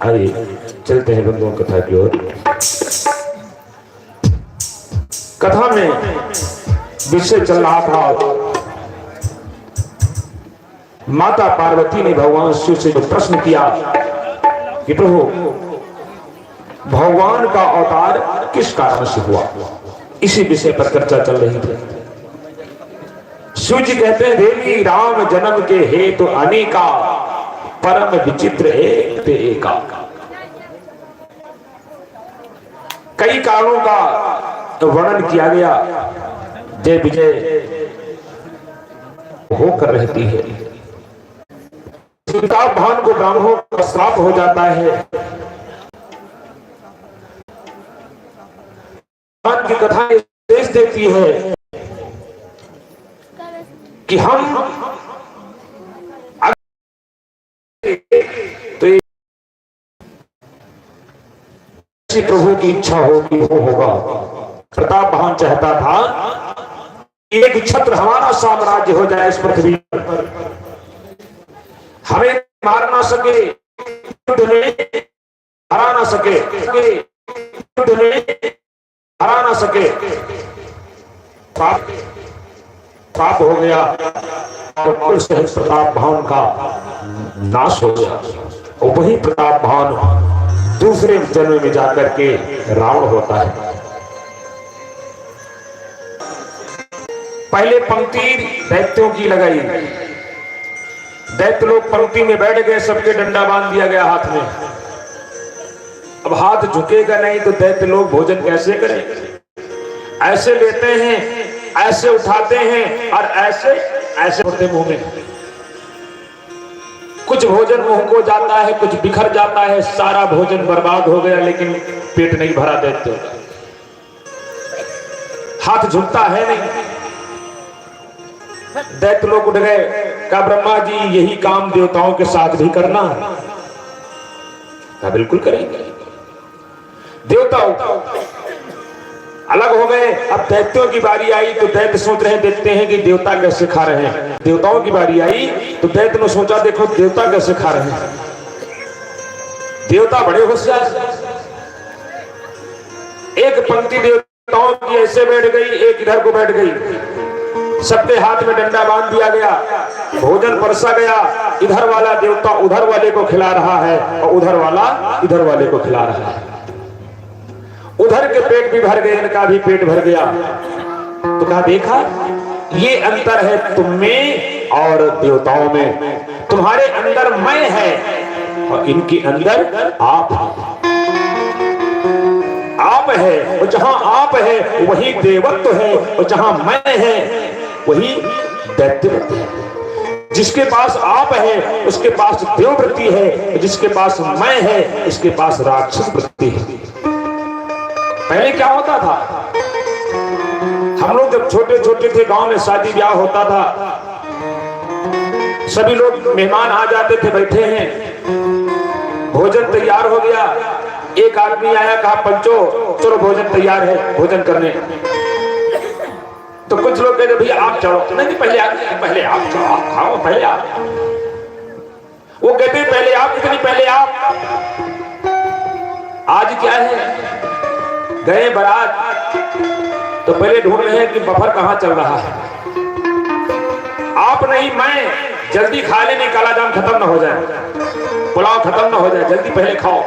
आइए चलते हैं बंधुओं कथा की ओर। कथा में विषय चल रहा था, माता पार्वती ने भगवान शिव से जो प्रश्न किया कि प्रभु भगवान का अवतार किस कारण से हुआ, इसी विषय पर चर्चा चल रही थी। शिव जी कहते हैं, देवी राम जन्म के हेतु अनेका, परम विचित्र एक ते एका। कई कारणों का वर्णन किया गया। जय विजय होकर रहती है, सीता भान को ब्राह्मणों का श्राप हो जाता है। की कथा देश देती है कि हम तो प्रभु की इच्छा होगी वो होगा। प्रताप भान चाहता था एक छत्र हमारा साम्राज्य हो जाए इस पृथ्वी पर, हमें मार ना सके, हरा ना सके, हरा ना सके। पाप हो गया और प्रताप भान का नाश हो गया। और वही प्रताप भान दूसरे जन्म में जाकर के रावण होता है। पहले पंक्ति दैत्यों की लगाई, दैत्य लोग पंक्ति में बैठ गए, सबके डंडा बांध दिया गया हाथ में। अब हाथ झुकेगा नहीं तो दैत्य लोग भोजन कैसे करें? ऐसे लेते हैं, ऐसे उठाते हैं और ऐसे ऐसे होते मुंह में। कुछ भोजन मुंह को जाता है, कुछ बिखर जाता है, सारा भोजन बर्बाद हो गया, लेकिन पेट नहीं भरा दैत्य। हाथ झुकता है नहीं। दैत्य लोग उठ गए, कहा ब्रह्मा जी यही काम देवताओं के साथ भी करना है। कहा बिल्कुल करेंगे। देवता अलग हो गए। अब दैत्यों की बारी आई तो दैत्य सोच रहे, देखते हैं कि देवता कैसे खा रहे हैं। देवताओं की बारी आई तो दैत्य ने सोचा, देखो देवता कैसे खा रहे हैं। देवता बड़े होशियार। एक पंक्ति देवताओं की ऐसे बैठ गई, एक इधर को बैठ गई। सबके हाथ में डंडा बांध दिया गया, भोजन परसा गया। इधर वाला देवता उधर वाले को खिला रहा है और उधर वाला इधर वाले को खिला रहा है। उधर के पेट भी भर गए, इनका भी पेट भर गया। तो कहा देखा, ये अंतर है तुम में और देवताओं में। तुम्हारे अंदर मैं है और इनके अंदर आप है। और जहां आप है वही देवत्व है, और जहां मैं है वही दैत्यवृत्ति है। जिसके पास आप है उसके पास देववृत्ति है, जिसके पास मैं है उसके पास राक्षस वृत्ति है। पहले क्या होता था, हम लोग जब छोटे छोटे थे, गांव में शादी ब्याह होता था, सभी लोग मेहमान आ जाते थे, बैठे हैं, भोजन तैयार हो गया। एक आदमी आया, कहा पंचो चलो भोजन तैयार है, भोजन करने। तो कुछ लोग कहते भैया आप चढ़ो। नहीं पहले आप चढ़ो, आप खाओ, पहले आप। वो कहते पहले आप, कितनी पहले आप। आज क्या है, गए बारात तो पहले ढूंढ रहे हैं कि बफर कहां चल रहा है। आप नहीं मैं, जल्दी खा लेने, काला जाम खत्म ना हो जाए, पुलाव खत्म ना हो जाए, जल्दी पहले खाओ।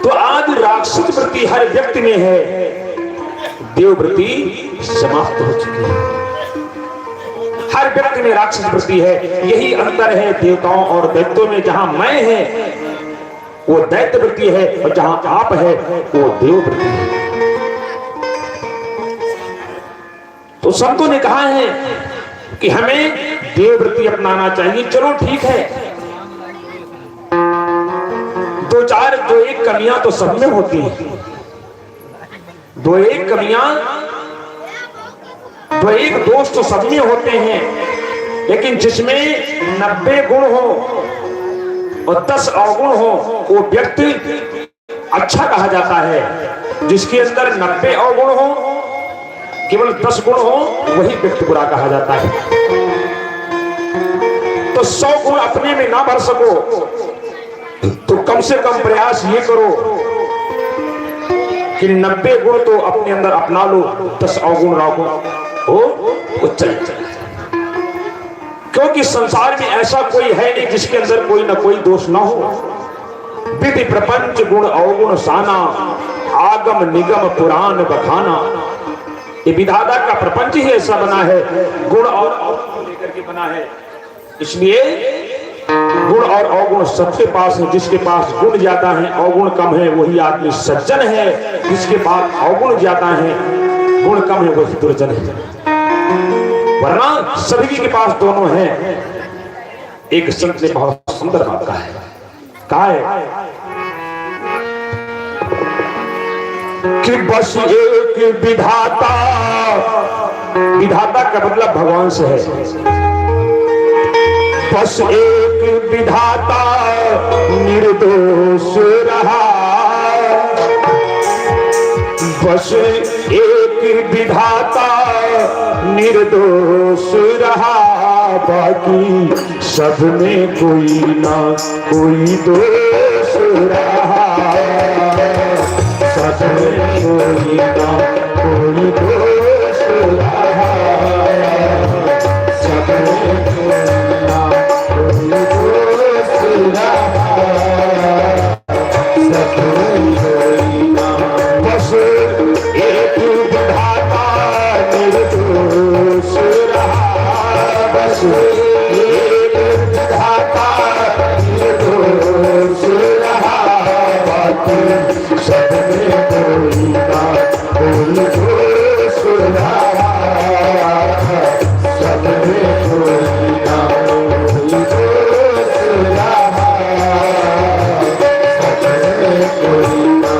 तो आज राक्षस वृत्ति हर व्यक्ति में है, देव वृत्ति समाप्त हो चुकी है। हर व्यक्ति में राक्षस वृत्ति है। यही अंतर है देवताओं और दैत्यों में। जहां मैं है वो दैत्य वृत्ति है और जहां आप है वो देव वृत्ति है। तो संतों ने कहा है कि हमें देव वृत्ति अपनाना चाहिए। चलो ठीक है, दो एक कमियां तो सब में होती है। दो एक दोष तो सब में होते हैं, लेकिन जिसमें 90 गुण हो और 10 अवगुण हो वो व्यक्ति अच्छा कहा जाता है। जिसके अंदर 90 अवगुण हो, केवल 10 गुण हो, वही व्यक्ति बुरा कहा जाता है। तो 100 गुण अपने में ना भर सको तो कम कम से कम प्रयास ये करो कि 90 गुण तो अपने अंदर अपना लो, 10 अवगुण रागुण हो चल। क्योंकि संसार में ऐसा कोई है नहीं जिसके अंदर कोई ना कोई दोष ना हो। विधि प्रपंच गुण अवगुण साना, आगम निगम पुराण बखाना। ये विधाता का प्रपंच ही ऐसा बना है, गुण और अवगुण को लेकर के बना है। इसलिए गुण और अवगुण सबके पास है। जिसके पास गुण ज्यादा है अवगुण कम है वही आदमी सज्जन है, जिसके पास अवगुण ज्यादा है गुण कम है वही दुर्जन है। वरना सभी के पास दोनों हैं। एक संत ने बहुत सुंदर बात कहा है कि बस एक विधाता, विधाता का मतलब भगवान से है। बस एक विधाता निर्दोष रहा, बस एक विधाता निर्दोष रहा, बाकी सब में कोई ना कोई दोष रहा, सब में कोई ना कोई दोष रहा, सब में कोई ना कोई दोष रहा, सब में कोई ना। बस एक विधाता निर्दोष रहा, बस एक विधाता निर्दोष रहा, बाकी सब में कोई ना कोई दोष रहा, सब में कोई ना कोई दोष रहा, सब में कोई ना।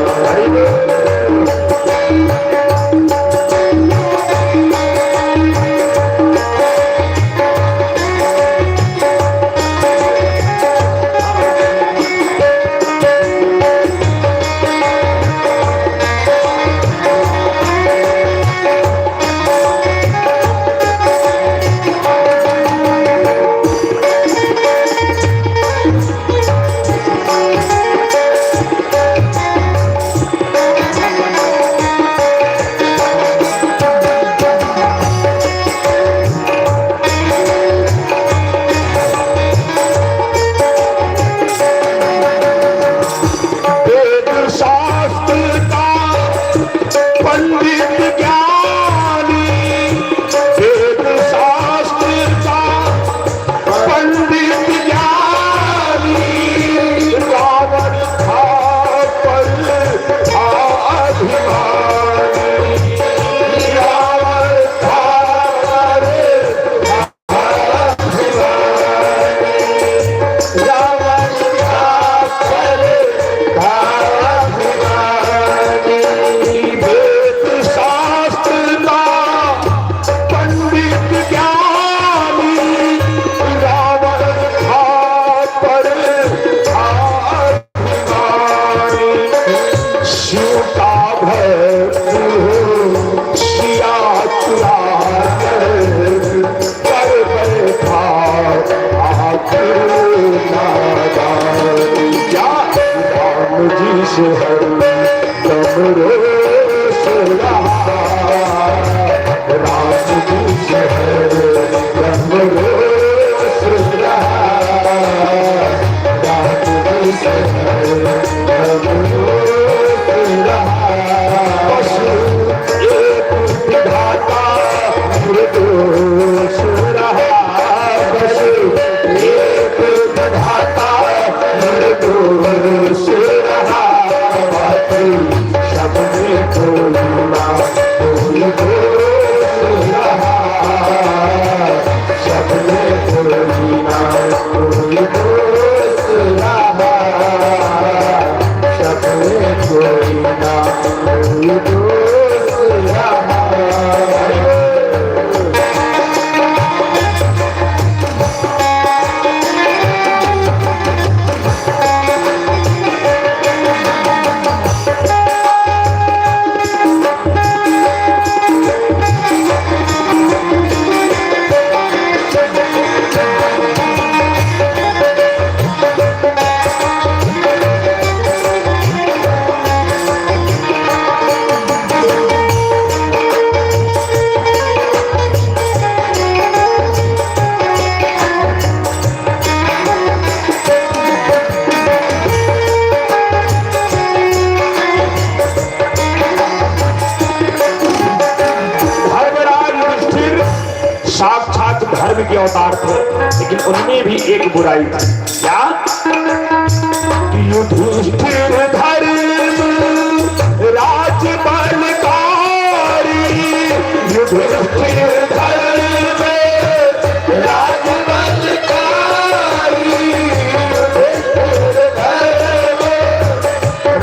Shut अवतार थे, लेकिन उनमें भी एक बुराई थी। क्या? युधिष्ठिर धर्म राज बलकारी, युधिष्ठिर धर्म राज बलकारी, युधिष्ठिर धर्म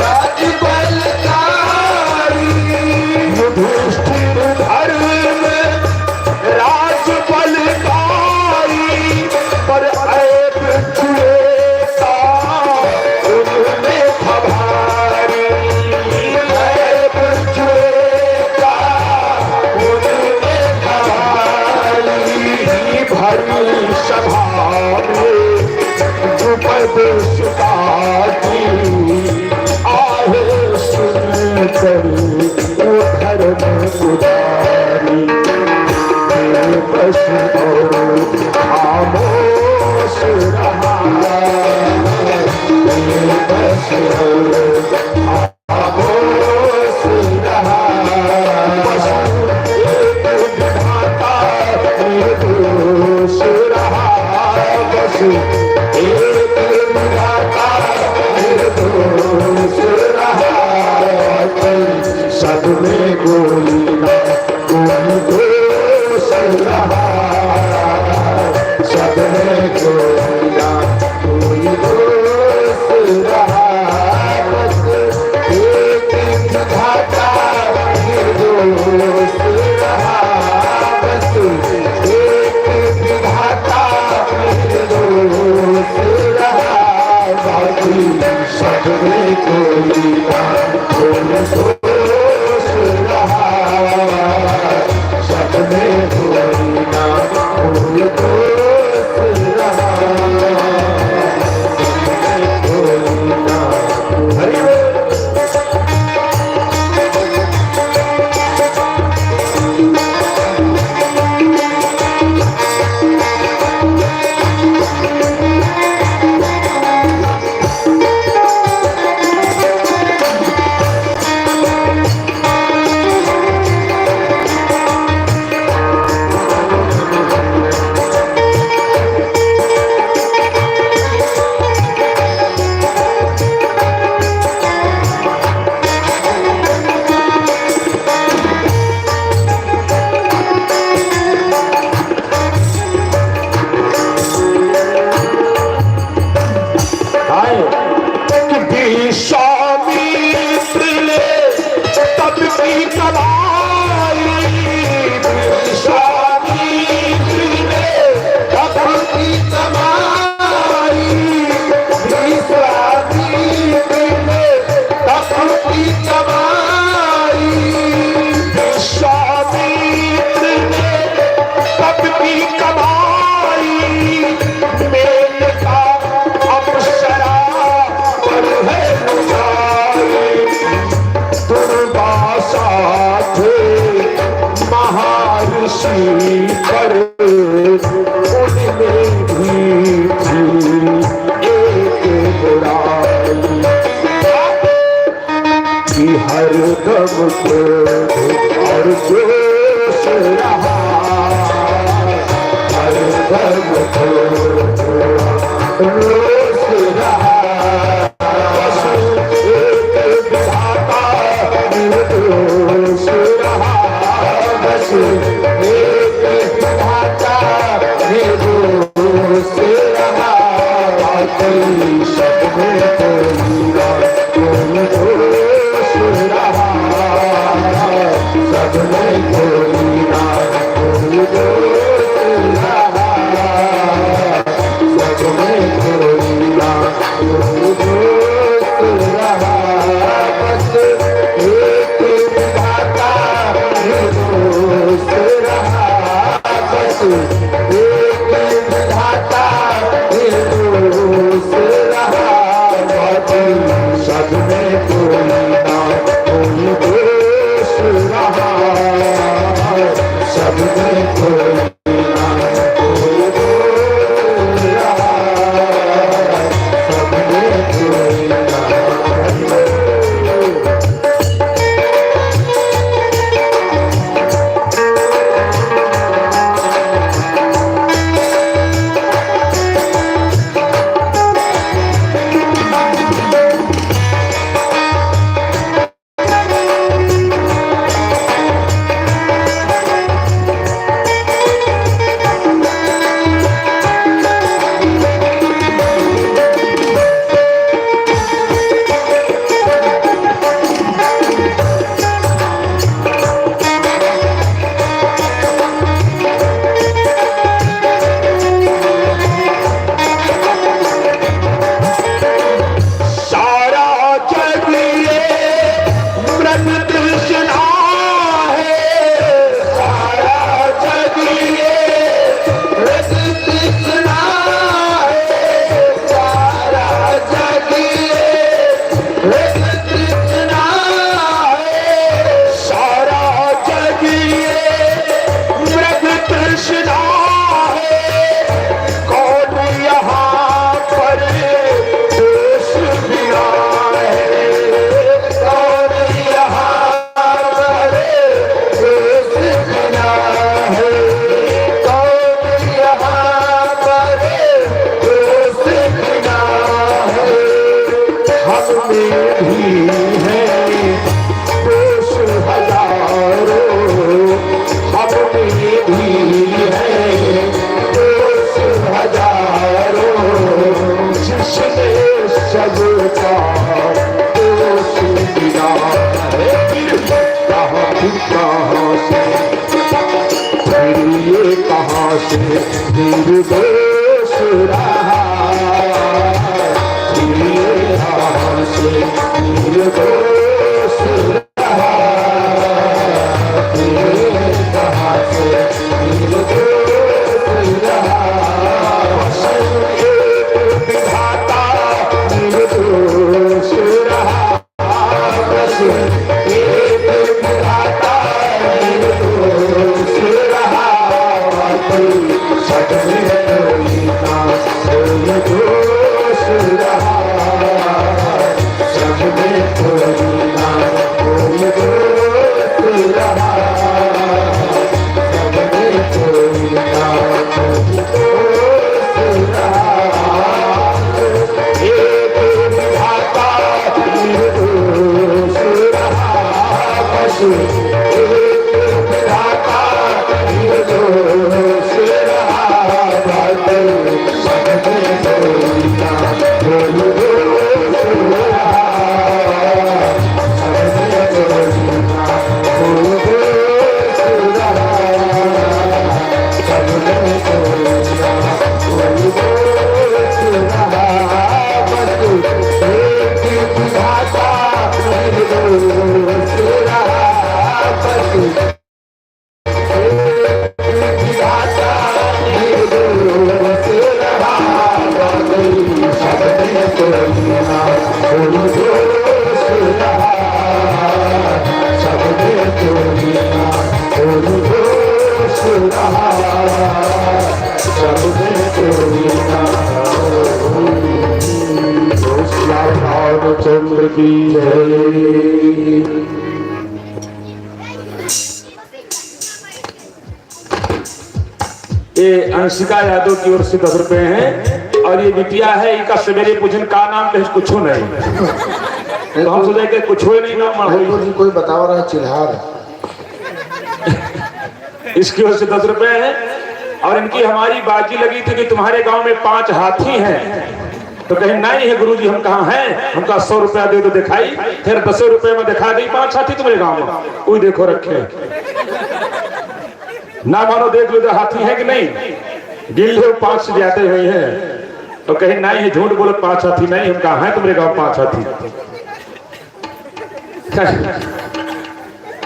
राज बलकारी, युधिष्ठिर धर्म राज बलकारी, पर ऐब छुएता उनमें खभारी, ऐब छुएता उनमें खभारी, भरी सभा में द्रुपद सुता की आहे सुनकर वो धर्म उदारी, बस खामोश रहा, बस खामोश रहा, बस एक विधाता निर्दोष रहा, बस एक विधाता निर्दोष रहा, सब में कोई ना कोई दोष रहा, सब में कोई ना कोई दोष रहा, बस एक विधाता निर्दोष रहा, बस एक विधाता निर्दोष रहा, बाकी सब में कोई ना कोई दोष रहा, सब में कोई ना कोई दोष रहा, कोई ना हरि बोल। विश्वामित्र ने तब भी कमाई, विश्वामित्र ने तब भी कमाई, विश्वामित्र ने तब भी कमाई, विश्वामित्र ने तब भी कमाई, मेनका अप्सरा है दुर्वासा थे महर्षि पर, उनमें भी थी एक बुराई कि हर दम क्रोध और जोश रहा, हर दम क्रोध रोष रहा, निर्दोष रहा, बस एक विधाता निर्दोष रहा, कोई सब में कोई ना कोई दोष रहा, सब में कोई ना कोई दोष रहा, सब में कोई ना कोई दोष रहा, बस एक विधाता निर्दोष रहा, बस एक विधाता निर्दोष रहा, बाकी सब में कोई ना कोई दोष रहा, सब में कोई ना कोई दोष रहा, सब में कोई ना में भी है दोष हजारों, हम में भी है दोष हजारों, जिसने सबका दोष गिरा है, कहाँ से फिर ये कहाँ से निर्दोष रहा, फिर ये कहाँ से निर्दोष रहा, फिर ये कहाँ से निर्दोष रहा, एक विधाता निर्दोष रहा, बस एक विधाता निर्दोष रहा, सच में कोई ना कोई दोष रहा, सच में कोई ना कोई दोष रहा, सच में कोई ना कोई दोष रहा, एक विधाता निर्दोष रहा, बस एक विधाता निर्दोष रहा, सच में कोई ना कोई दोष रहा, सच में कोई ना कोई दोष रहा, सच में कोई ना कोई दोष रहा, बस एक विधाता निर्दोष रहा, बस चंद्र की जय। ये अंशिका यादव की ओर से 10 रुपए हैं और ये बिटिया है, इनका सवेरे पूजन का नाम कहीं कुछ नहीं, तो हम सोचे कि कुछ हो नहीं नाम हो, कोई बता रहा है चिल्हार, इसकी ओर से 10 रुपए है। और इनकी हमारी बाजी लगी थी कि तुम्हारे गांव में 5 हाथी हैं, तो कहीं नहीं है गुरुजी, हम कहाँ हैं, हमका 100 रुपया दे दो दिखाई, फिर 10 रुपए में दिखा दी 5 हाथी तुम्हारे गांव में, कोई देखो रखे ना मानो, देख लो हाथी है कि नहीं, गिन लो 5 से ज्यादा हुए हैं, तो कहीं नहीं है, झूठ बोलो 5 हाथी नहीं, हम कहाँ हैं तुम्हारे गांव 5 हाथी।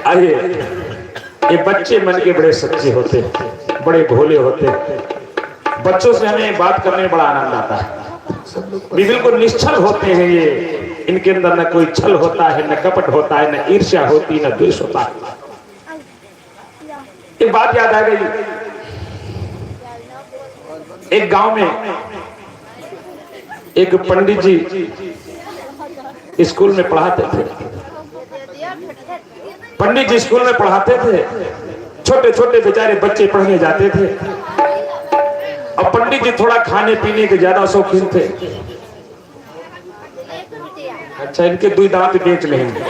आइए, ये बच्चे मन के बड़े सच्चे होते, बड़े भोले होते, बच्चों से हमें बात करने में बड़ा आनंद आता है, बिल्कुल निश्चल होते हैं ये, इनके अंदर न कोई छल होता है, न कपट होता है, न ईर्ष्या होती, न द्वेष होता है। एक बात याद आ गई, एक गांव में एक पंडित जी स्कूल में पढ़ाते थे, पंडित जी स्कूल में पढ़ाते थे, छोटे छोटे बेचारे बच्चे पढ़ने जाते थे, और पंडित जी थोड़ा खाने पीने के ज्यादा शौकीन थे। अच्छा, इनके 2 दांत बेच लेंगे,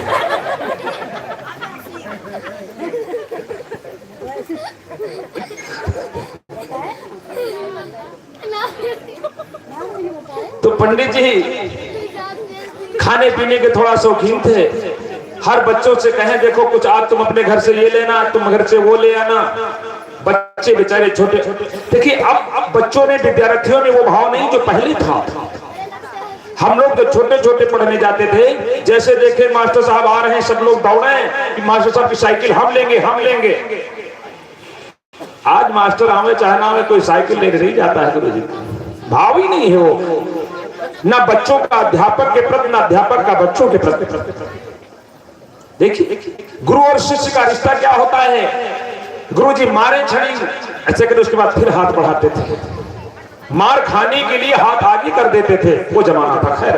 तो पंडित जी खाने पीने के थोड़ा शौकीन थे, हर बच्चों से कहें देखो कुछ आज तुम अपने घर से ये लेना, तुम घर से वो ले आना, बच्चे बेचारे छोटे। देखिए अब बच्चों में, विद्यार्थियों में वो भाव नहीं जो पहले था। हम लोग जो छोटे छोटे पढ़ने जाते थे, जैसे देखे मास्टर साहब आ रहे हैं, सब लोग दौड़े कि मास्टर साहब की साइकिल हम लेंगे, हम लेंगे। आज मास्टर आवे चाहे ना आवे, कोई साइकिल लेकर नहीं जाता है गुरु जी, भाव ही नहीं है वो, ना बच्चों का अध्यापक के प्रति, ना अध्यापक का बच्चों के प्रति। देखिए गुरु और शिष्य का रिश्ता क्या होता है, गुरु जी मारे छड़ी ऐसे करके उसके बाद फिर हाथ बढ़ाते थे, मार खाने के लिए हाथ आगे कर देते थे, वो जमाना था। खैर,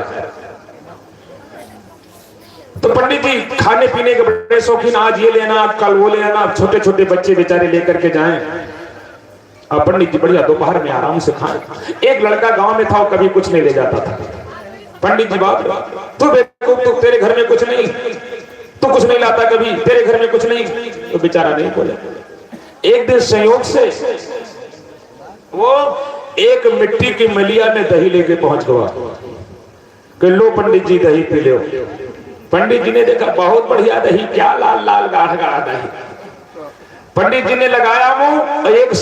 तो पंडित जी खाने पीने के बड़े शौकीन, आज ये लेना, कल वो लेना, छोटे छोटे बच्चे बेचारे लेकर के जाएं। पंडित जी बढ़िया दोपहर में आराम से खाएं। एक लड़का गांव में था, वो कभी कुछ नहीं ले जाता था, पंडित जी बात, तू बेवकूफ, तू तेरे घर में कुछ नहीं, तू कुछ नहीं लाता कभी, तेरे घर में कुछ नहीं। तो बेचारा नहीं बोले। एक दिन संयोग से वो एक मिट्टी की मलिया में दही लेके पहुंच गया कि लो पंडित जी दही पी लो। पंडित जी ने देखा बहुत बढ़िया दही, क्या लाल लाल गाढ़ गाढ़ा दही। पंडित जी ने लगाया मुंह, एक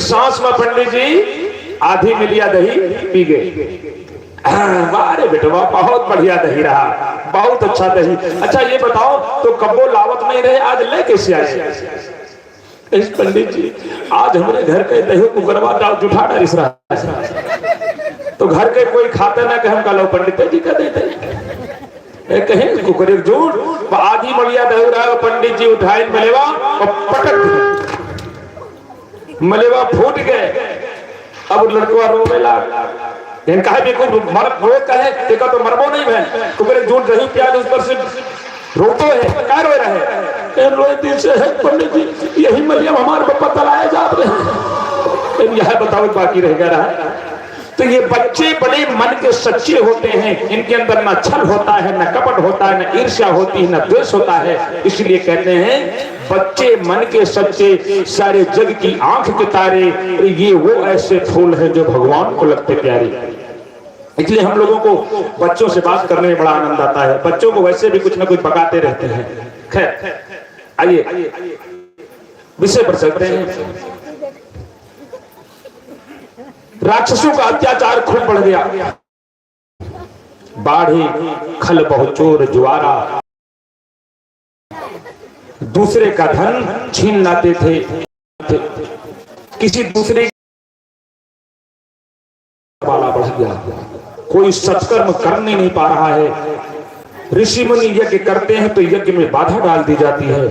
सांस में पंडित जी आधी मिलिया दही पी गए। वारे बेटवा बहुत बढ़िया दही रहा, बहुत अच्छा दही। अच्छा ये बताओ तो कब्बो लावत नहीं रहे, आज ले कैसे आए? इस पंडित जी आज हमारे घर के दही को गरबा डाल जुठा डालिस रहा, तो घर के कोई खाते ना कि हम का लो पंडित जी का देते कहें कुकर झूठ। आधी मलिया दही रहा, पंडित जी उठाए मलेवा और पटक मलेवा फूट गए। अब लड़का रोने लगा, कहे बेवकूफ मर रो कहे देखा तो मरबो नहीं है, कुकर झूठ दही प्याज उस पर से रोतो है, क्या रो रहे? रोए दिल से है पंडित जी, यही मरियम हमारे पप्पा तलाया जा रहे हैं। यह बताओ बाकी रह गया। तो ये बच्चे बड़े मन के सच्चे होते हैं, इनके अंदर न छल होता है, न कपट होता है, न ईर्ष्या होती है, न द्वेष होता है। इसलिए कहते हैं बच्चे मन के सच्चे, सारे जग की आंख के तारे, ये वो ऐसे फूल हैं जो भगवान को लगते प्यारे। इसलिए हम लोगों को बच्चों से बात करने में बड़ा आनंद आता है। बच्चों को वैसे भी कुछ ना कुछ पकाते रहते हैं। खैर आइए विषय पर चलते हैं। राक्षसों का अत्याचार खूब बढ़ गया। बाढ़ी खल बहुचोर ज्वारा, दूसरे का धन छीन लाते थे, किसी दूसरे वाला बढ़ गया। कोई सत्कर्म करने नहीं पा रहा है। ऋषि मुनि यज्ञ करते हैं तो यज्ञ में बाधा डाल दी जाती है।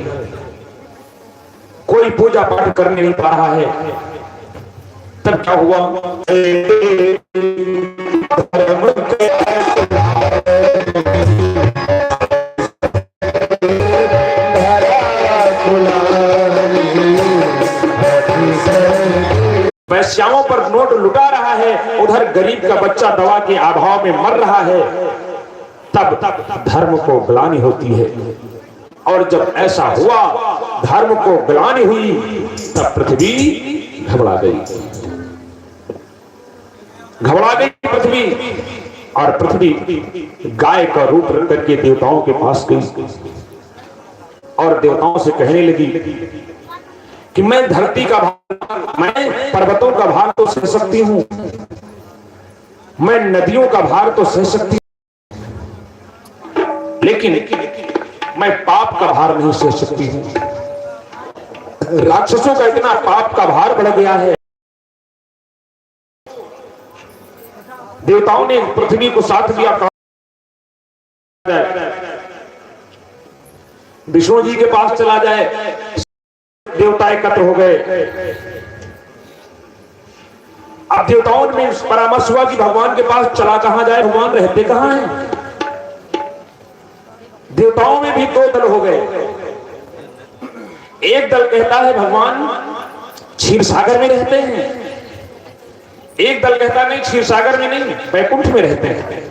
कोई पूजा पाठ करने नहीं पा रहा है। तब क्या हुआ? वैश्याओं पर नोट लुटा रहा है, उधर गरीब का बच्चा दवा के अभाव में मर रहा है। तब धर्म को ग्लानि होती है। और जब ऐसा हुआ, धर्म को ग्लानि हुई, तब पृथ्वी घबरा गई पृथ्वी। और पृथ्वी गाय का रूप रख करके देवताओं के पास गई और देवताओं से कहने लगी कि मैं धरती का भार, मैं पर्वतों का भार तो सह सकती हूं, मैं नदियों का भार तो सह सकती हूं, लेकिन मैं पाप का भार नहीं सह सकती हूं। राक्षसों का इतना पाप का भार बढ़ गया है। देवताओं ने पृथ्वी को साथ दिया। विष्णु जी के पास चला जाए, देवता एकत्र हो गए। अब देवताओं में परामर्श हुआ कि भगवान के पास चला कहां जाए, भगवान रहते कहां हैं। देवताओं में भी दो दल हो गए। एक दल कहता है भगवान क्षीर सागर में रहते हैं, एक दल कहता नहीं क्षीर सागर में नहीं, वैकुंठ में रहते हैं।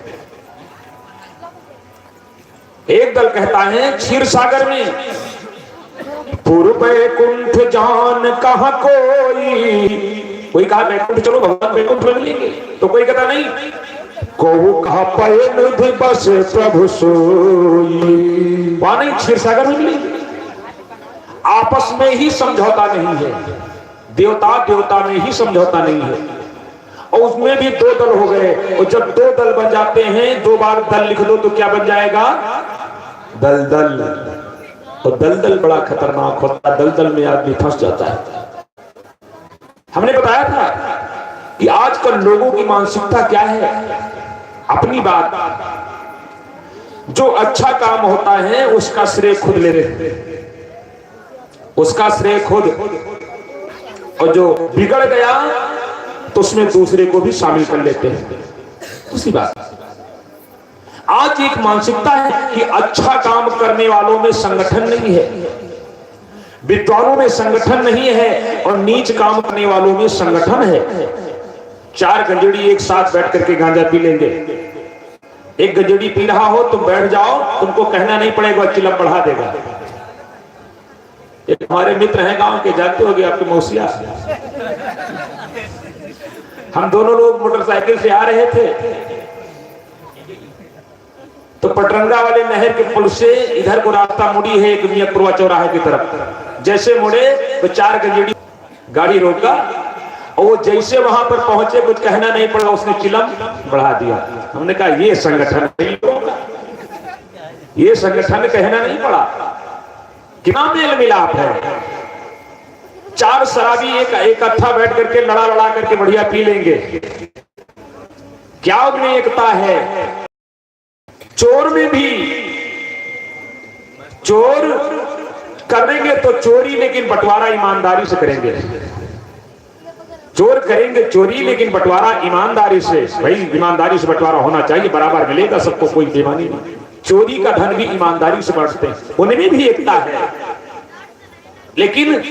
एक दल कहता है क्षीर सागर में, पूर्व वैकुंठ जान कहां कोई कहा वैकुंठ चलो भगवान वैकुंठ में मिलेंगे, तो कोई कहता नहीं को कहा पय निधि बस प्रभु सोई, वहां नहीं क्षीर सागर में मिलेंगे। आपस में ही समझौता नहीं है, देवता देवता में ही समझौता नहीं है। और उसमें भी दो दल हो गए। और जब दो दल बन जाते हैं, दो बार दल लिख दो तो क्या बन जाएगा? दलदल। और दलदल बड़ा खतरनाक होता है, दलदल में आदमी फंस जाता है। हमने बताया था कि आजकल लोगों की मानसिकता क्या है, अपनी बात, जो अच्छा काम होता है उसका श्रेय खुद ले रहे, उसका श्रेय खुद, और जो बिगड़ गया तो उसमें दूसरे को भी शामिल कर लेते हैं। उसी बात आज एक मानसिकता है कि अच्छा काम करने वालों में संगठन नहीं है, विद्वानों में संगठन नहीं है, और नीच काम करने वालों में संगठन है। 4 गंजेड़ी एक साथ बैठ करके गांजा पी लेंगे। एक गंजेड़ी पी रहा हो तुम बैठ जाओ, तुमको कहना नहीं पड़ेगा, चिलम बढ़ा देगा। एक हमारे मित्र हैं गांव के, जानते होगे आपके मौसिया, हम दोनों लोग मोटरसाइकिल से आ रहे थे तो पटरंगा वाले नहर के पुल से इधर को रास्ता मुड़ी है एक मियाँपुरवा चौराहे की तरफ। जैसे मुड़े तो 4 गंजेड़ी गाड़ी रोका और वो जैसे वहां पर पहुंचे कुछ कहना नहीं पड़ा, उसने चिलम बढ़ा दिया। हमने कहा ये संगठन नहीं होगा, ये संगठन कहना नहीं पड़ा। कितना मेल मिलाप है। 4 शराबी एक इकट्ठा बैठ करके लड़ा करके बढ़िया पी लेंगे, क्या उनमें एकता है। चोर में भी, चोर करेंगे तो चोरी, लेकिन बंटवारा ईमानदारी से करेंगे। चोर करेंगे चोरी लेकिन बंटवारा ईमानदारी से। भाई ईमानदारी से बंटवारा होना चाहिए, बराबर मिलेगा सबको, कोई बेईमानी नहीं। चोरी का धन भी ईमानदारी से बांटते हैं, उनमें भी एकता है। लेकिन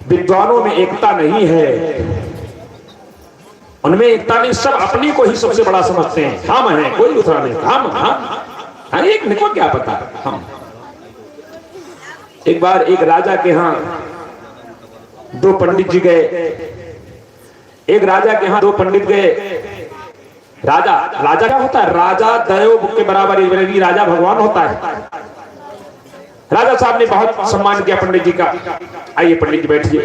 विद्वानों में एकता नहीं है, उनमें एकता नहीं। सब अपने को ही सबसे बड़ा समझते हैं, हम हैं, कोई दूसरा नहीं, हम एक नहीं को क्या पता हम। एक बार एक राजा के यहाँ 2 पंडित जी गए। एक राजा के यहाँ 2 पंडित गए। राजा क्या होता है, राजा दैव के बराबर ही राजा भगवान होता है। राजा साहब ने बहुत सम्मान किया पंडित जी का, आइए पंडित जी बैठिए।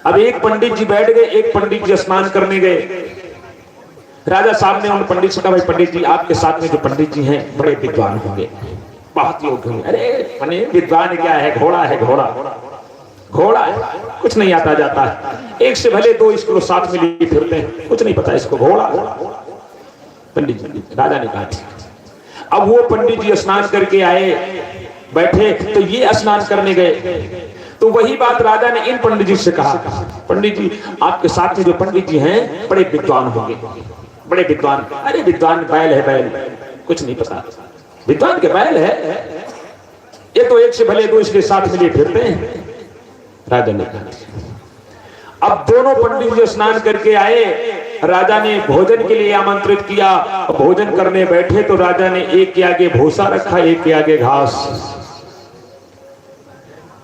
अब एक पंडित जी बैठ गए, एक पंडित जी स्नान करने गए। राजा साहब ने उन पंडित से कहा, भाई पंडित जी आपके साथ में जो पंडित जी हैं बड़े विद्वान होंगे, बहुत योग्य होंगे। अरे विद्वान क्या है, घोड़ा है, घोड़ा है, कुछ नहीं आता जाता है। एक से भले 2 इसको साथ में लिए फिरते हैं, कुछ नहीं पता इसको, घोड़ा। पंडित जी, राजा ने कहा। अब वो पंडित जी स्नान करके आए, बैठे तो ये स्नान करने गए। तो वही बात राजा ने इन पंडित जी से कहा, पंडित जी आपके साथ में जो पंडित जी हैं बड़े विद्वान होंगे, बड़े विद्वान। अरे विद्वान बैल है, बैल, कुछ नहीं पता, विद्वान के बैल है, ये तो एक से भले 2 इसके साथ में लिए फिरते हैं। राजा ने कहा। अब दोनों पंडित जी स्नान करके आए, राजा ने भोजन के लिए आमंत्रित किया। भोजन करने बैठे तो राजा ने एक के आगे भूसा रखा, एक के आगे घास।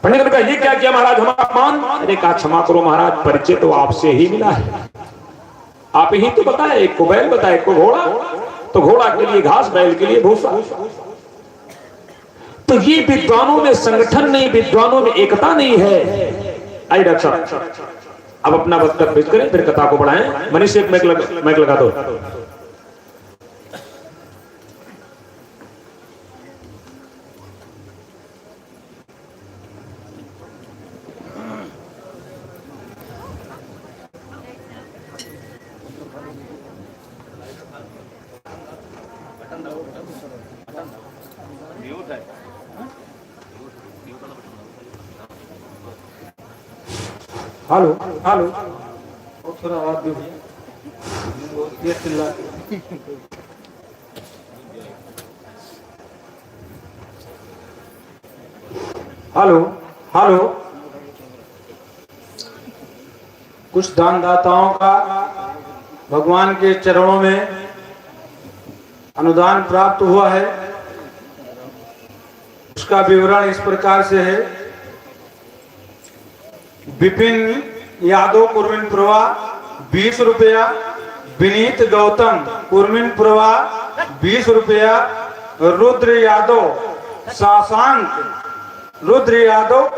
पंडित ने कहा ये क्या किया महाराज, हमारा अपमान। अरे कहा क्षमा करो महाराज, परिचय तो आपसे ही मिला है, आप ही तो बताए, एक को बैल बताए, एक को घोड़ा, तो घोड़ा के लिए घास, बैल के लिए भूसा। तो ये विद्वानों में संगठन नहीं, विद्वानों में एकता नहीं है। आई डॉक्टर साहब अब अपना वक्तव्य पेश करें, फिर कथा को बढ़ाएं। मनीष एक माइक लगा दो। हेलो हेलो, थोड़ा आवाज दो, ये चिल्ला। हेलो हेलो, कुछ दानदाताओं का भगवान के चरणों में अनुदान प्राप्त हुआ है, उसका विवरण इस प्रकार से है। विपिन यादव कुर्मिनपुरवा 20 रुपया, विनीत गौतम कुर्मिनपुरवा 20 रुपया, रुद्र यादव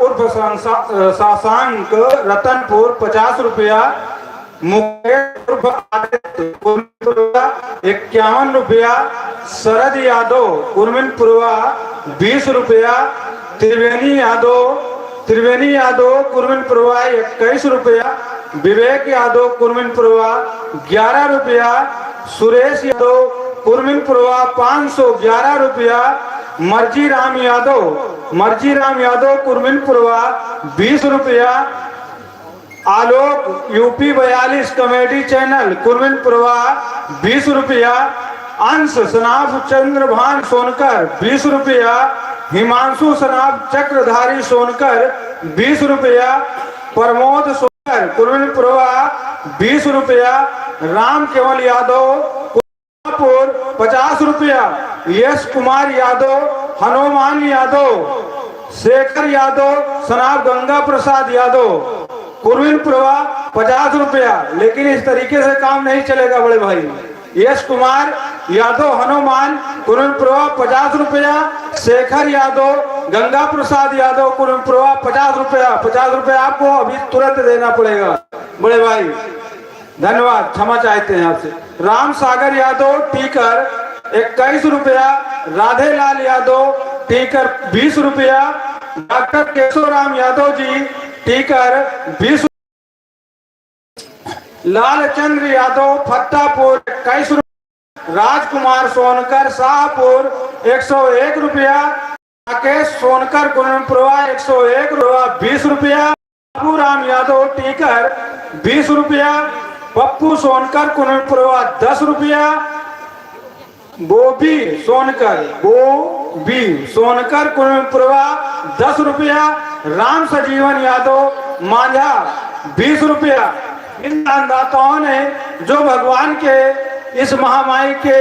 उर्फ सासांक रतनपुर 50 रुपया, मुकेश उर्फ आदित्य कुर्मिनपुरवा 51 रुपया, शरद यादव कुर्मिनपुरवा 20 रुपया, त्रिवेणी यादव कुर्मिनपुरवा 21 रुपया, विवेक यादव कुर्मिनपुरवा 11 रुपया, सुरेश यादव कुर्मिनपुरवा 511 रुपया, मर्जी राम यादव कुर्मिनपुरवा 20 रुपया, आलोक यूपी 42 कॉमेडी चैनल कुर्मिनपुरवा 20 रुपया, अंश सनाफ चंद्रभान सोनकर 20 रुपया, हिमांशु सनाफ चक्रधारी सोनकर 20 रुपया, प्रमोद सोनकर कुर्मिनपुरवा 20 रुपया, राम केवल यादव 50 रुपया, यश कुमार यादव, हनुमान यादव, शेखर यादव, सनाब गंगा प्रसाद यादव, कुरविन प्रभा 50 रुपया। लेकिन इस तरीके से काम नहीं चलेगा बड़े भाई। यश कुमार यादव, हनुमान, कुरविन प्रभा 50 रुपया, शेखर यादव, गंगा प्रसाद यादव, कुरविन प्रभा 50 रुपया। 50 रुपया आपको अभी तुरंत देना पड़ेगा बड़े भाई। धन्यवाद, क्षमा चाहते हैं आपसे। राम सागर यादव टीकर 21 रुपया, राधे लाल यादव टीकर 20 रुपया, डॉक्टर केशव राम यादव जी टीकर 20, लालचंद्र यादव फत्तापुर 21 रुपया, राजकुमार सोनकर शाहपुर 101 रुपया, राकेश सोनकर गुणप्रभा 101 रुपया 20 रुपया, बाबू राम यादव टीकर 20 रुपया, पप्पू सोनकर गुणप्रभा 10 रुपया, बोबी सोनकर गुणप्रभा 10 रुपया, राम सजीवन यादव मांझा 20 रुपया। इन दानदाताओं ने जो भगवान के इस महामाई के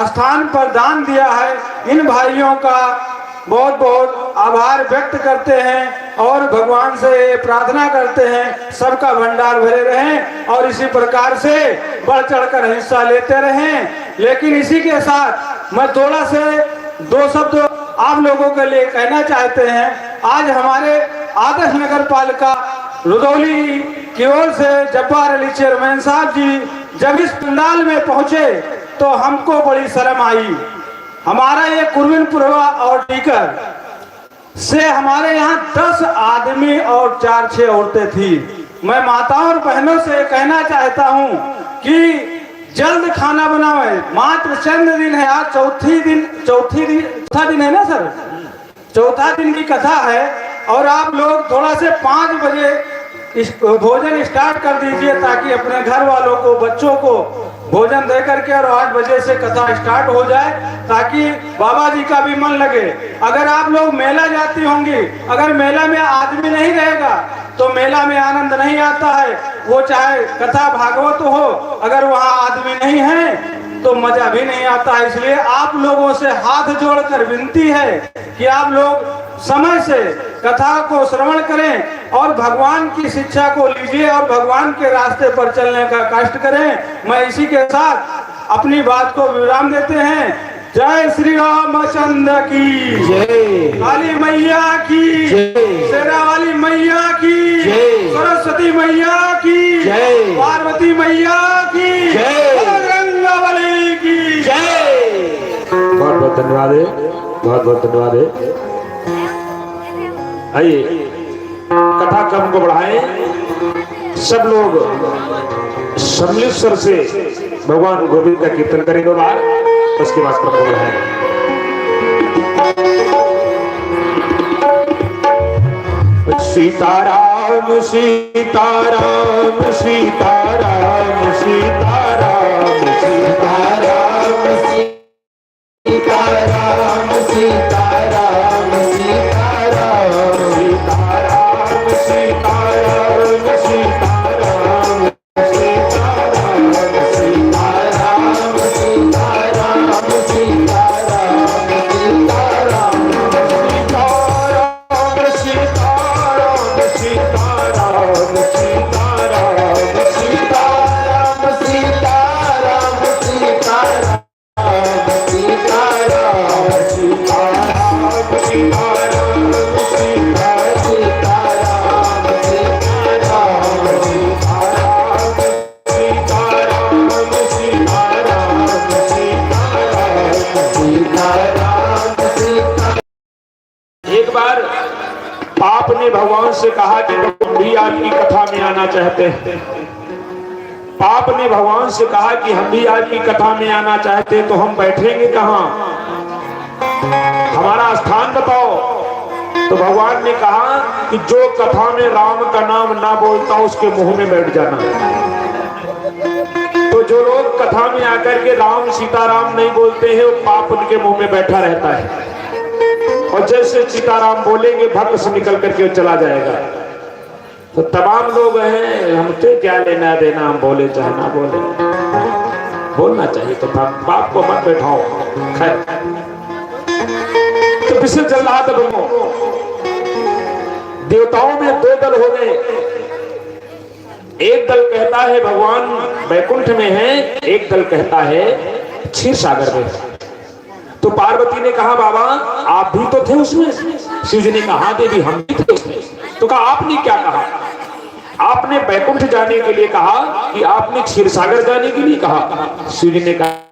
स्थान पर दान दिया है, इन भाइयों का बहुत बहुत आभार व्यक्त करते हैं और भगवान से प्रार्थना करते हैं सबका भंडार भरे रहें और इसी प्रकार से बढ़ चढ़कर हिस्सा लेते रहें। लेकिन इसी के साथ मैं थोड़ा से 2 शब्द आप लोगों के लिए कहना चाहते हैं। आज हमारे आदर्श नगर पालिका रुदौली की ओर से जब्बार अली चेयरमैन साहब जी जब इस पंडाल में पहुंचे तो हमको बड़ी शर्म आई। हमारा ये कुरविन प्रभा और टीकर से हमारे यहाँ 10 आदमी और 4-6 औरतें थी। मैं माताओं और बहनों से कहना चाहता हूँ कि जल्द खाना बनावे। मात्र चंद दिन है, आज चौथा दिन है ना सर, चौथा दिन की कथा है और आप लोग थोड़ा से 5 बजे इस भोजन स्टार्ट कर दीजिए ताकि अपने घर वालों को, बच्चों को भोजन दे करके और 8 बजे से कथा स्टार्ट हो जाए ताकि बाबा जी का भी मन लगे। अगर आप लोग मेला जाती होंगी, अगर मेला में आदमी नहीं रहेगा तो मेला में आनंद नहीं आता है। वो चाहे कथा भागवत हो, अगर वहाँ आदमी नहीं है तो मजा भी नहीं आता। इसलिए आप लोगों से हाथ जोड़कर विनती है कि आप लोग समय से कथा को श्रवण करें और भगवान की शिक्षा को लीजिए और भगवान के रास्ते पर चलने का कष्ट करें। मैं इसी के साथ अपनी बात को विराम देते हैं। जय श्री रामचंद्र की जय, काली मैया की जय, शेरा वाली मैया की जय, सरस्वती मैया की जय, पार्वती मैया की जय, गंगावली की जय। बहुत बहुत धन्यवाद है, बहुत बहुत धन्यवाद है। आइए कथा क्रम को बढ़ाएं। सब लोग सम्मिलित स्वर से भगवान गोविंद का कीर्तन करेंगे बार, उसके बाद क्रम को बढ़ाएं। सीताराम सीताराम सीताराम सीताराम सीताराम सीताराम सीताराम भगवान से कहा कि तुम भी आपकी कथा में आना चाहते हैं। पाप ने भगवान से कहा कि हम भी आपकी कथा में आना चाहते हैं, तो हम बैठेंगे कहाँ, हमारा स्थान बताओ। तो भगवान ने कहा कि जो कथा में राम का नाम ना बोलता उसके मुंह में बैठ जाना। तो जो लोग कथा में आकर के राम सीताराम नहीं बोलते हैं, वो पाप उनके मुंह में बैठा रहता है और जैसे सीताराम बोलेंगे भक्त से निकल करके वो चला जाएगा। तो तमाम लोग हैं, हमसे क्या लेना देना, हम बोले चाहे ना बोले, बोलना चाहिए तो बाप को मत बैठाओ। खैर, तो विषय चल रहा था दोनों देवताओं में दो दल हो गए। एक दल कहता है भगवान वैकुंठ में है, एक दल कहता है क्षीर सागर में। तो पार्वती ने कहा बाबा आप भी तो थे उसमें। शिव जी ने कहा देवी हम भी थे उसमें। तो कहा आपने क्या कहा? आपने वैकुंठ जाने के लिए कहा कि आपने क्षीर सागर जाने के लिए कहा? शिव जी ने कहा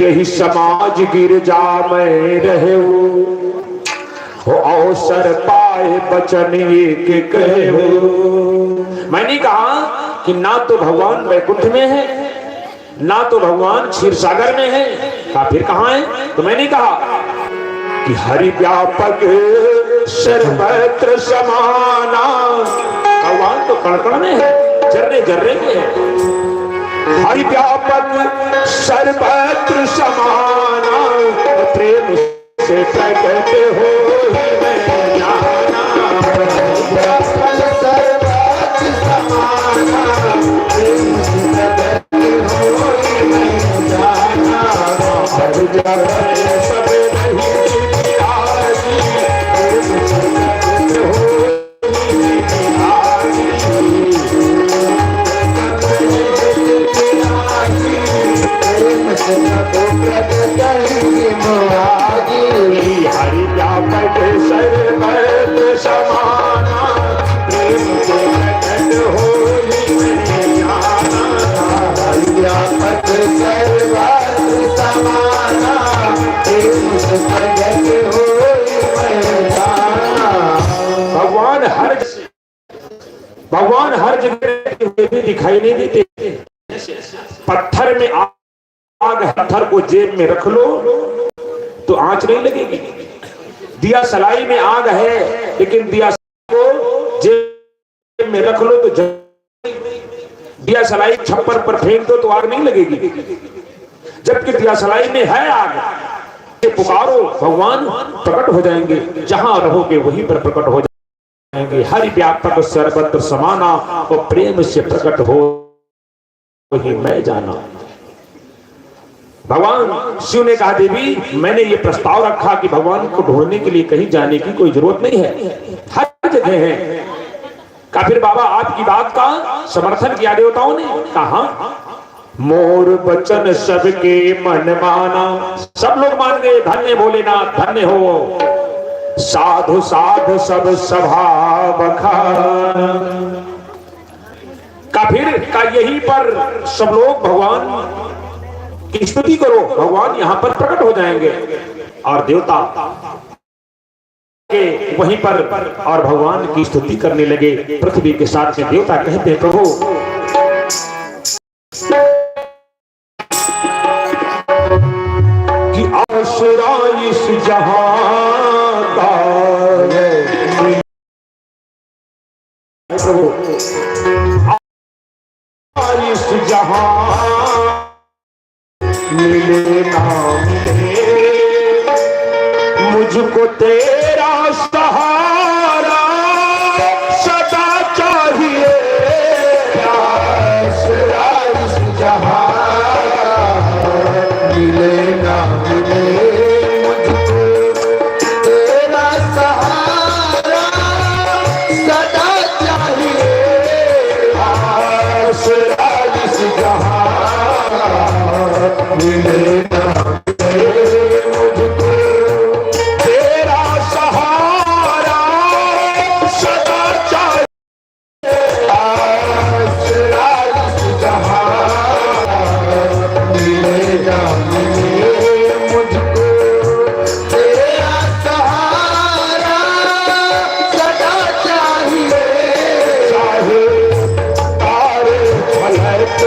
ही समाज गिरजा में रहे हो अवसर पाए बचन एक कहे हो। मैंने कहा कि ना तो भगवान वैकुंठ में है, ना तो भगवान क्षीर सागर में है, का फिर कहां है? तो मैंने कहा कि हरि व्यापक सर्वत्र समाना। भगवान तो कण कण में है, जर्रे जर्रे में है। हरि व्यापक सर्वत्र समाना, प्रेम से प्रकट हो मैं जाना। सर्वत्र समाना, प्रेम से प्रकट हो मैं जाना। हरि व्यापक सब हरि व्यापक सर्वत्र समाना, प्रेम से प्रकट होई मैं जाना। हरि व्यापक सर्वत्र समाना, प्रेम से प्रकट होई मैं जाना। भगवान हर जगह भी दिखाई नहीं देते। पत्थर में आग, पत्थर को जेब में रख लो तो आंच नहीं लगेगी। दिया सलाई में आग है, लेकिन दिया को जेब में रख लो तो दिया सलाई छप्पर पर फेंक दो तो आग नहीं लगेगी। जबकि दिया सलाई में है आग, पुकारो भगवान प्रकट हो जाएंगे, जहां रहोगे वहीं पर प्रकट हो जाएंगे। हरि व्यापक सर्वत्र समाना, और प्रेम से प्रकट हो वही मैं जाना। भगवान शिव ने कहा देवी मैंने ये प्रस्ताव रखा कि भगवान को ढूंढने के लिए कहीं जाने की कोई जरूरत नहीं है, हर जगह है। का फिर बाबा आपकी बात का समर्थन किया देवताओं ने? कहा मोर बचन सबके मन माना। सब लोग मान गए, धन्य भोलेनाथ धन्य हो। साधु साधु सब सभा बखाना। का फिर का यहीं पर सब लोग भगवान की स्तुति करो, भगवान यहां पर प्रकट हो जाएंगे। और देवता के वहीं पर और भगवान की स्तुति करने लगे। पृथ्वी के साथ में देवता कहते हैं प्रभु कि आसरा इस जहां का प्रभु इस जहां मिले नाम मुझको तेरा सहारा सदा चाहिए। आसरा इस जहां मिले ना मिले मुझको तेरा सहारा सदा चाहिए। आसरा इस जहां मिले ना मिले मुझको तेरा सहारा सदा चाहिए। आसरा इस जहां मिले ना मिले मुझको तेरा सहारा सदा चाहिए। चाहे तारे फलक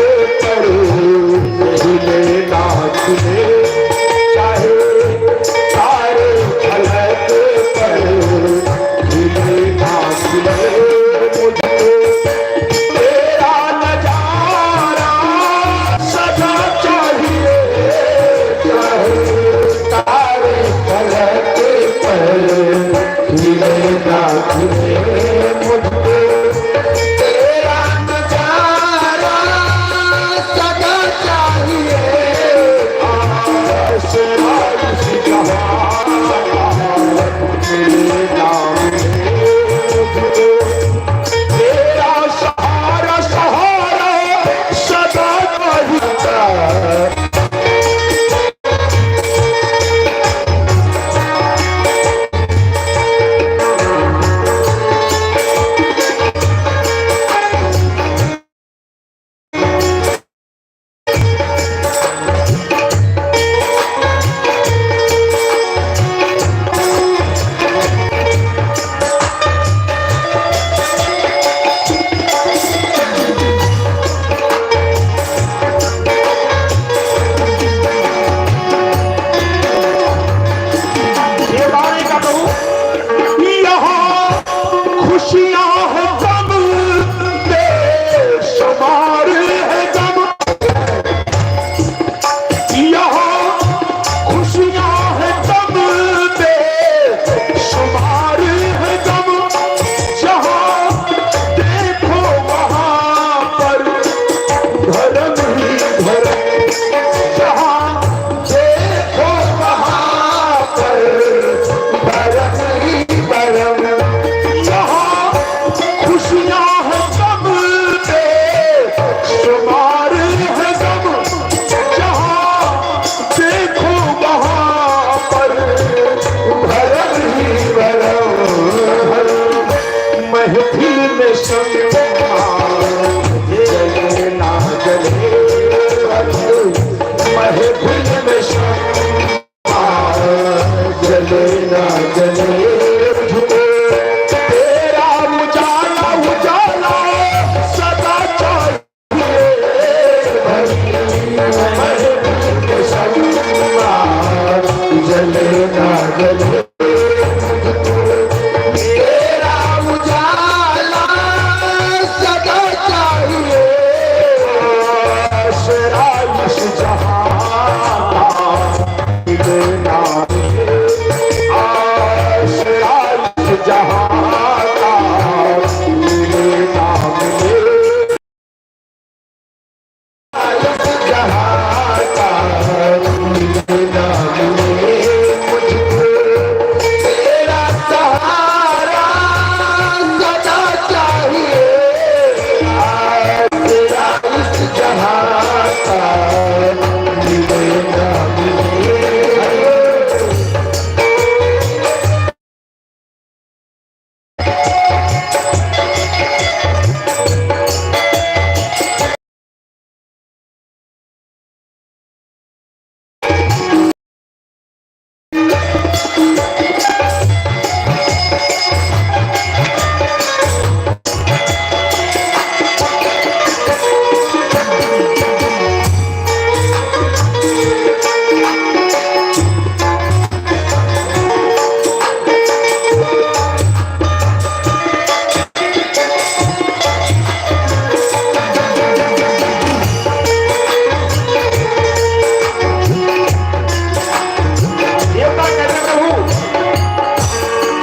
पड़े हिले नाच ले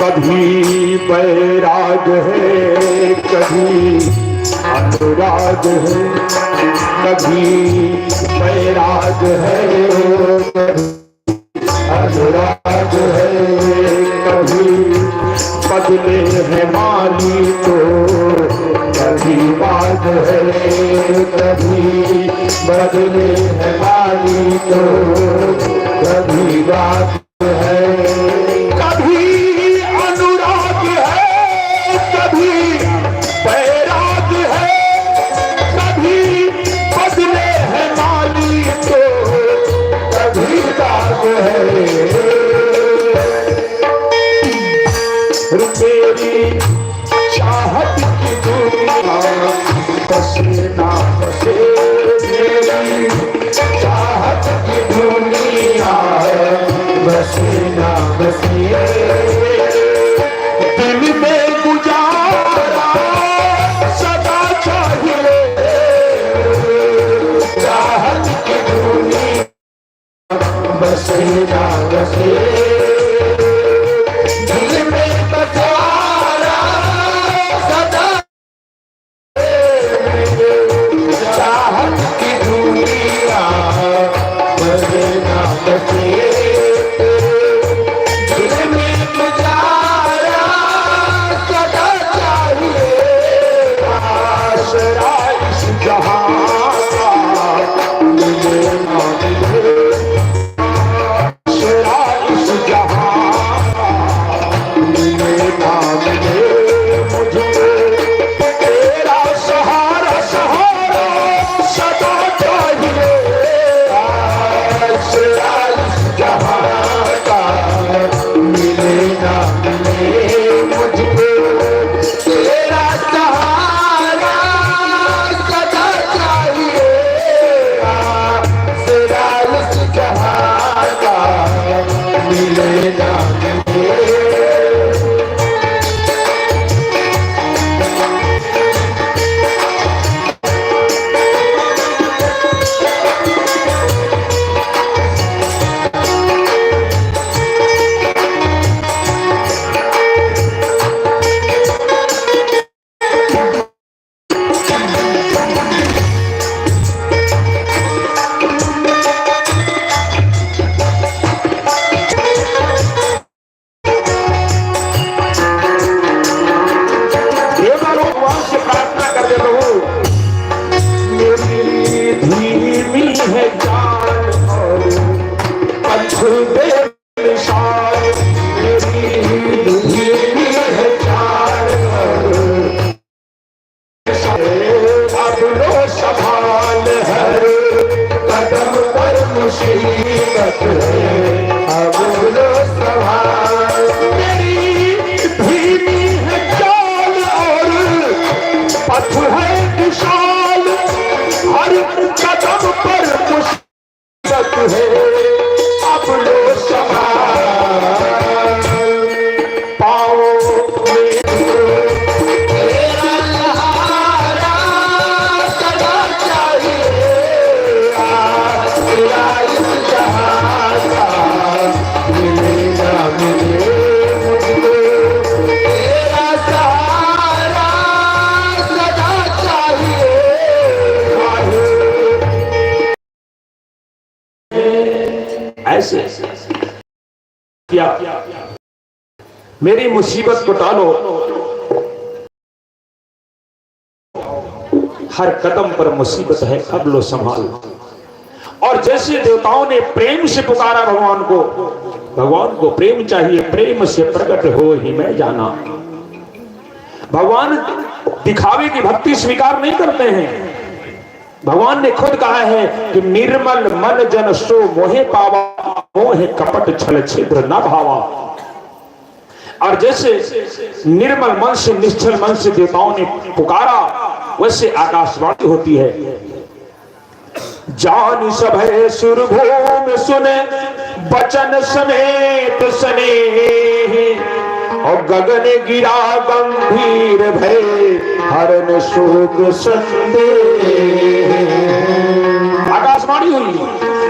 कभी बैराग है, कभी अनुराग है, कभी बैराग है, अनुराग है, कभी बदले है माली तो कभी बाग है, कभी बदले है माली तो कभी बाग है, कभी अनुराग है, कभी बैराग है, कभी बदले है माली तो कभी बाग है। मेरी चाहत की दुनिया बसे ना बसे, मेरी चाहत की दुनिया बसे ना बसे, दिल में गुजारा सदा चाहिए, चाहत की दुनिया बसे ना बसे, दिल में बसारा सदा चाहत की दुनिया बसे ना बसे, दिल में गुजारा सदा चाहिए, आसरा इस जहां का मिले ना ऐसे क्या मेरी मुसीबत को टालो, हर कदम पर मुसीबत है, अब लो संभाल। और जैसे देवताओं ने प्रेम से पुकारा भगवान को प्रेम चाहिए, प्रेम से प्रकट हो ही मैं जाना। भगवान दिखावे की भक्ति स्वीकार नहीं करते हैं। भगवान ने खुद कहा है कि निर्मल मन जन सो मोहे पावा, मोहे कपट छल छिद्र न भावा। और जैसे निर्मल मन से निश्चल मन से देवताओं ने पुकारा, वैसे आकाशवाणी होती है, जान सभय सुरभूम सुने बचन समेत सने, और गगन गिरा गंभीर भय हरन शोक संदेह। आकाशवाणी हुई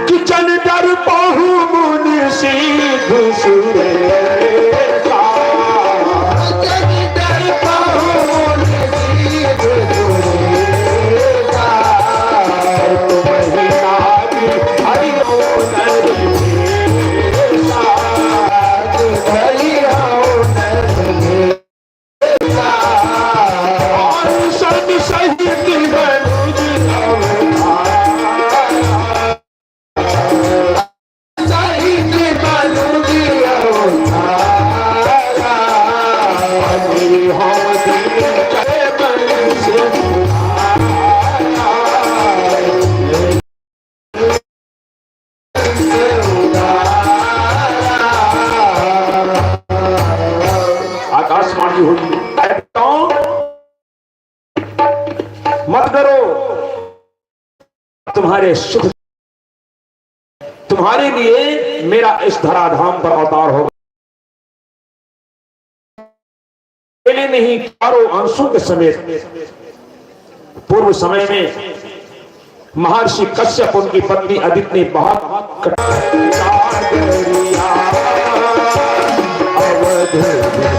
कि जन डर पाहु मुनि सिद्ध सुरेशा, जन डर पाहु मुनि सिद्ध सुरेशा, तुम्हि नाहि हरिओ नरेशा, हरिओ नरेशा, और सन सहित मनुज अवतारा, सहित मनुज अवतारा, हरि हम दिन करे मनुष्य आकाशवाणी हुई, मत डरो, तुम्हारे सुख, तुम्हारे लिए मेरा इस धराधाम पर अवतार होगा। अकेले नहीं, चारों अंशों के समेत। पूर्व समय में महर्षि कश्यप, उनकी पत्नी अदिति ने बहुत अवध